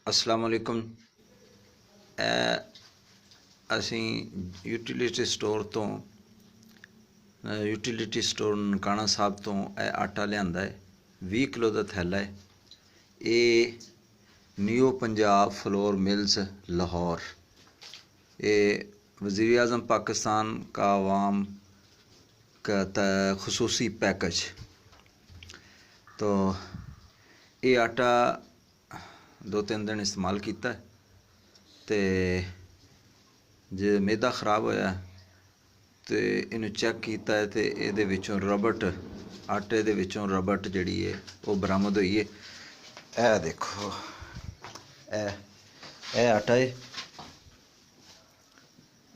अस्सलाम वालेकुम। असी यूटिलिटी स्टोर तो यूटिलिटी स्टोर ननकाना साहब तो आटा लियांदा है 20 किलो का थैला है। ये new Punjab flour mills Lahore, ये वज़ीर आज़म पाकिस्तान का अवाम का खसूसी पैकेज। तो ये आटा 2-3 दिन इस्तेमाल किया तो जे मैदा खराब होया तो इनू चैक किया है तो ये विचों रबट आटे दे विचों रबट जिहड़ी है वो बरामद हुई है। ए देखो ए आटा है,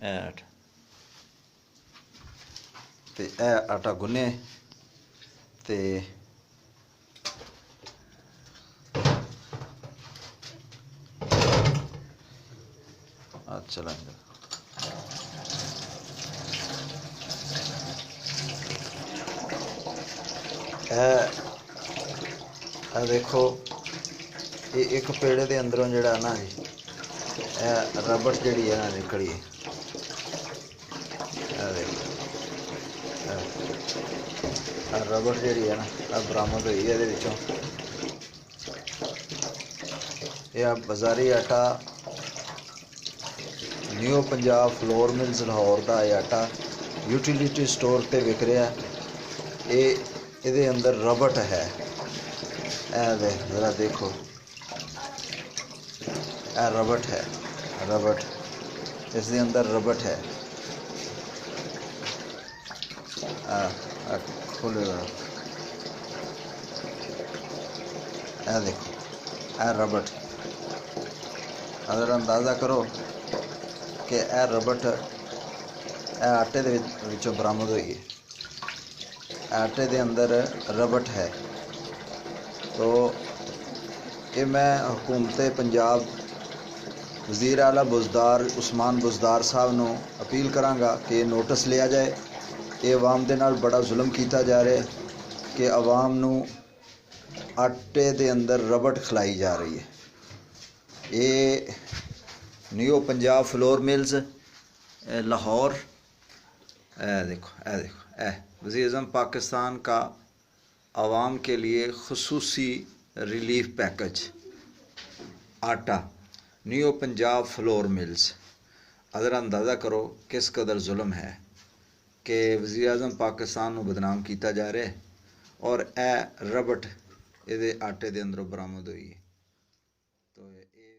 ए आटा ते ए आटा गुन्ने ते चला देखो ये एक पेड़े के अंदरों जड़ा ना रबट जी है ना निकली रबट जी है ना बरामद हुई है। यह बाजारी आटा new Punjab flour mills Lahore का आटा यूटिलिटी स्टोर पर विक रहा है। ये अंदर रबट है, ज़रा देखो रबट है, रबट इसके अंदर रबट है। खोलो देखो रबट, अगर अंदाज़ा करो कि रबट आटे दे विचों बरामद हुई है। आटे दे अंदर रबट है। तो ये मैं हुकूमत पंजाब वज़ीर आला बुज़दार उस्मान बुज़दार साहब नूं अपील करांगा कि नोटिस लिया जाए। ये अवाम दे नाल बड़ा जुल्म किया जा रहा है कि अवाम नूं आटे दे अंदर रबट खिलाई जा रही है। ये new Punjab flour mills Lahore, देखो वज़ीर आज़म पाकिस्तान का अवाम के लिए खसूसी रिलीफ पैकेज आटा न्यू पंजाब फ्लोर मिल्स। अगर अंदाज़ा करो किस कदर जुल्म है कि वज़ीर आज़म पाकिस्तान को बदनाम किया जा रहा है और ए रबट ये आटे के अंदरों बरामद हुई है। तो ये